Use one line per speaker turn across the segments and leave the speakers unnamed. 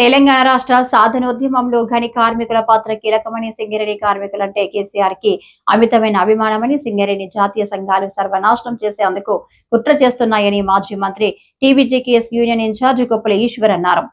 తెలంగాణ రాష్ట్ర సాధనోద్యమంలో గని కార్మికుల పాత్ర కీలకమని, సింగరేణి కార్మికులంటే కేసీఆర్ కి అమితమైన అభిమానమని, సింగరేణి జాతీయ సంఘాలు సర్వనాశనం చేసేందుకు కుట్ర చేస్తున్నాయని మాజీ మంత్రి TBGKS union in charge Koppula Eshwar అన్నారు.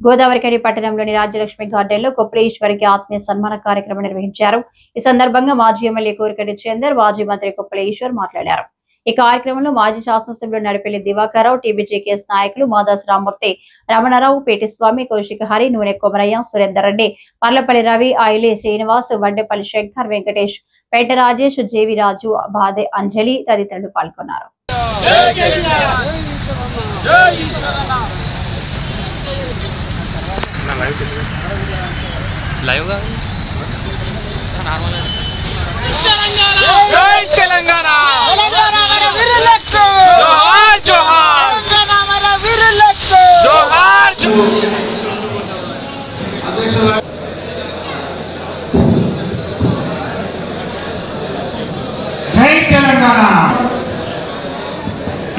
గోదావరిఖని పట్టణంలోని రాజ్యలక్ష్మి గార్డెన్ లో కొప్పుల ఈశ్వర్కి ఆత్మీయ సన్మాన కార్యక్రమం నిర్వహించారు. ఈ సందర్భంగా మాజీ ఎమ్మెల్యే కోరికటి చందర్, మాజీ మంత్రి కొప్పుల ఈశ్వర్ మాట్లాడారు. ఈ కార్యక్రమంలో మాజీ శాసనసభ్యులు నడిపెల్లి దివాకర్ రావు, టీబీజీకేఎస్ నాయకులు మాదాస్ రామ్మూర్తి, రమణారావు, పేటిస్వామి, కౌశిక హరి, నూనె కొమరయ్య, సురేందర్ రెడ్డి, పర్లపల్లి రవి, ఆయిలే శ్రీనివాస్, వడ్డేపల్లి శంకర్, వెంకటేష్, పేట రాజేష్, జేవి రాజు, బాదే అంజలి తదితరులు పాల్గొన్నారు.
జై తెలంగాణ.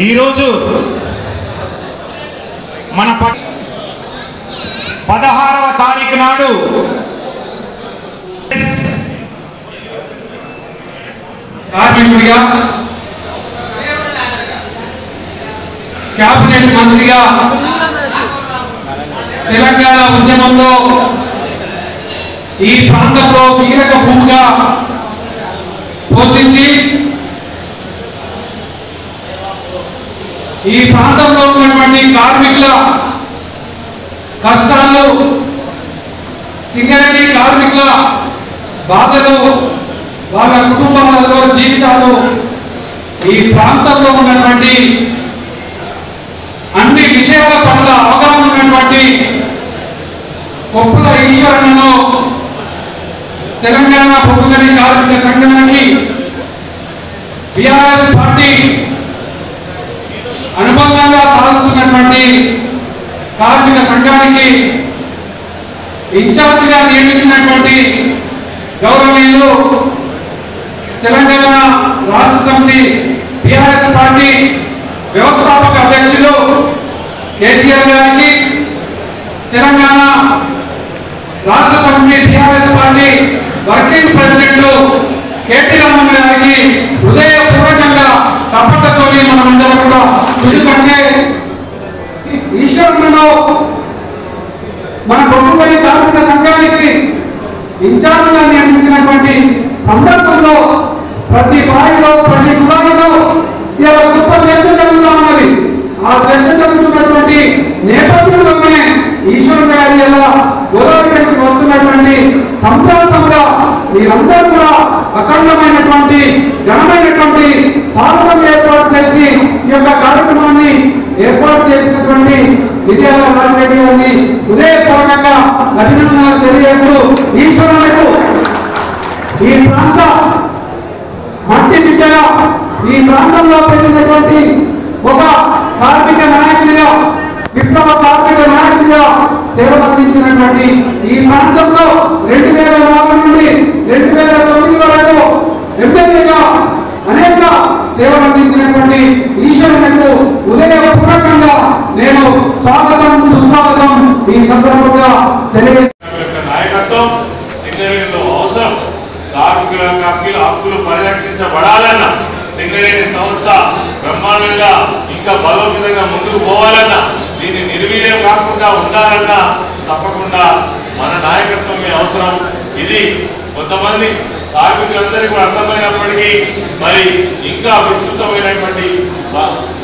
ఈరోజు మన 16వ తారీఖు నాడు కార్మికుడిగా, కేబినెట్ మంత్రిగా తెలంగాణ ఉద్యమంలో ఈ ప్రాంతంలో కీలక భూమిగా పోషించి ఈ ప్రాంతంలో ఉన్నటువంటి కార్మికుల కష్టాలు, సింగరేణి కార్మికుల బాధలు, వాళ్ళ కుటుంబాలలో జీవితాలు, ఈ ప్రాంతంలో ఉన్నటువంటి అన్ని విషయాల పట్ల అవగాహన ఉన్నటువంటి కొప్పుల ఈశ్వరను తెలంగాణ బొగ్గుగని కార్మిక సంఘానికి టిఆర్ఎస్ పార్టీ అనుబంధంగా సాగుతున్నటువంటి కార్మిక సంఘానికి ఇన్ఛార్జిగా నియమించినటువంటి గౌరవనీయులు తెలంగాణ రాష్ట్ర సమితి టిఆర్ఎస్ పార్టీ వ్యవస్థాపక అధ్యక్షులు కేసీఆర్ గారికి, Telangana Rashtra Samithi TRS party working president KT Raman గారికి హృదయపూర్వకంగా చప్పట్లతో మనమందరం కూడా ఎందుకంటే ఈశ్వరులను మన బొగ్గుగని కార్మిక సంఘానికి ఇన్ఛార్జిగా నియమించినటువంటి సందర్భంలో ప్రతి బాయిలో, ప్రతి కులాయిలో ఇలా గొప్ప చర్చ జరుగుతూ ఉన్నది. ఆ చర్చ జరుగుతున్నటువంటి నేపథ్యంలోనే ఈశ్వరు గారి ఎలా గోదావరికి వస్తున్నటువంటి సంప్రాంతంగా మీరందరూ కూడా అఖండమైనటువంటి ఘనమైనటువంటి స్వాగతం ఏర్పాటు చేసి ఈ యొక్క కార్యక్రమాన్ని ఏర్పాటు చేసినటువంటి విజయాల రాజరెడ్డి గారిని హృదయపూర్వకంగా అభినందనలు తెలియజేస్తూ ఈశ్వరులకు ఈ ప్రాంత మట్టి బిడ్డగా, ఈ ప్రాంతంలో పెరిగినటువంటి ఒక కార్మిక నాయకుడిగా, విప్లవ కార్మిక నాయకుడిగా సేవలు అందించినటువంటి ఈ ప్రాంతంలో 2004 నుండి 2009 వరకు ఎమ్మెల్యేగా అనేక సేవలు అందించినటువంటి ఈశ్వరులకు హృదయపూర్వకంగా నేను స్వాగతం, సుస్వాగతం ఈ సందర్భంగా తెలియజేస్తున్నాను.
నాయకత్వం సింగరేణిలో అవసరం. కార్మికుల హక్కులు పరిరక్షించబడాలన్న సింగరేణి సంస్థ బ్రహ్మాండంగా ఇంకా బలోపేతంగా ముందుకు పోవాలన్నా, దీన్ని నిర్వీర్యం కాకుండా ఉండాలన్నా తప్పకుండా మన నాయకత్వమే అవసరం. ఇది కొంతమంది కార్మికులందరికీ కూడా అర్థమైనప్పటికీ మరి ఇంకా విస్తృతమైనటువంటి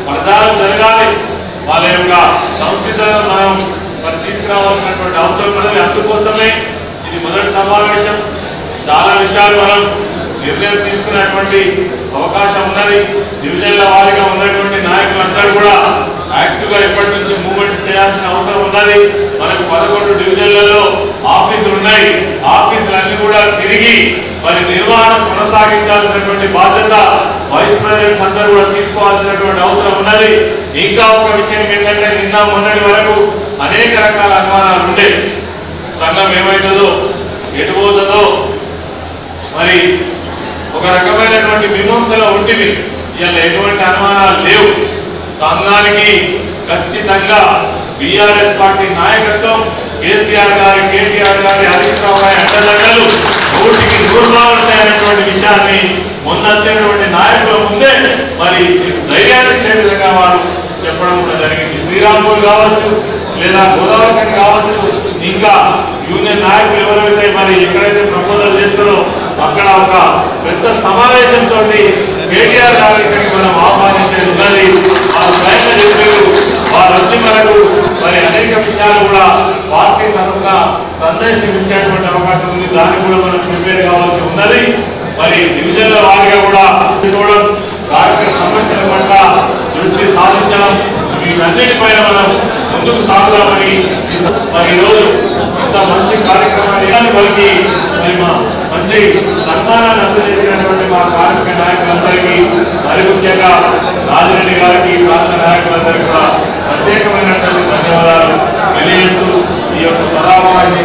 ప్రచారం జరగాలి. వాళ్ళ యొక్క సంసిద్ధత మనం తీసుకురావాల్సినటువంటి అవసరం ఉన్నది. అందుకోసమే ఇది మొదటి సమావేశం. చాలా విషయాలు మనం నిర్ణయం తీసుకున్నటువంటి అవకాశం ఉన్నది. డివిజన్ల వారీగా ఉన్నటువంటి నాయకులందరూ కూడా యాక్టివ్ గా ఎప్పటి నుంచి మూవ్మెంట్ చేయాల్సిన అవసరం ఉన్నది. మనకు 11 డివిజన్లలో ఆఫీసులు ఉన్నాయి. ఆఫీసులన్నీ కూడా తిరిగి మరి నిర్వహణ కొనసాగించాల్సినటువంటి బాధ్యత వైస్ ప్రెసిడెంట్స్ అందరూ కూడా తీసుకోవాల్సినటువంటి అవసరం ఉన్నది. ఇంకా ఒక విషయం ఏంటంటే, నిన్న మొన్నటి వరకు అనేక రకాల అనుమానాలు ఉండే, సంఘం ఏమవుతుందో, ఎటుపోతుందో, మరి ఒక రకమైనటువంటి మీమాంసలో ఉంటుంది. ఇవాళ ఎటువంటి అనుమానాలు లేవు. సంఘానికి ఖచ్చితంగా బీఆర్ఎస్ పార్టీ నాయకత్వం కేసీఆర్ గారి, కేటీఆర్ గారి, హరీష్ రావు గారి అండదండలు 100% ఉంటాయనేటువంటి విషయాన్ని మొన్న వచ్చినటువంటి నాయకుల ముందే మరి ధైర్యాన్ని ఇచ్చే విధంగా వారు చెప్పడం కూడా జరిగింది. శ్రీరాంపూర్ కావచ్చు, లేదా గోదావరి కావచ్చు, ఇంకా యూనియన్ నాయకులు ఎవరైతే మరి ఎక్కడైతే ప్రపోజల్ చేస్తారో అక్కడ ఒక పెద్ద సమావేశంతో కేటీఆర్ గారి ఇక్కడికి మనం ఆహ్వానించేది ఉన్నది. వారు ప్రయత్నం చేశారు. వారు వచ్చి మనకు మరి అనేక విషయాలు కూడా పార్టీ తరఫున సందేశం ఇచ్చేటువంటి అవకాశం ఉంది. దానికి కూడా మనం ప్రిపేర్ కావాల్సి ఉన్నది. మరి డివిజన్ల వారిగా కూడా కార్మిక సమస్యల పట్ల దృష్టి సాధించడం, వీటన్నిటిపైన మనం ముందుకు సాగుదామని మరి ఈరోజు ఇంత మంచి కార్యక్రమాన్ని పలికి మరి మా మంచి సన్మానాన్ని అందజేసినటువంటి మా కార్మిక నాయకులందరికీ, మరి ముఖ్యంగా రాజిరెడ్డి గారికి, రాష్ట్ర నాయకులందరికీ కూడా ప్రత్యేకమైనటువంటి ధన్యవాదాలు తెలియజేస్తూ ఈ యొక్క సదాభావాన్ని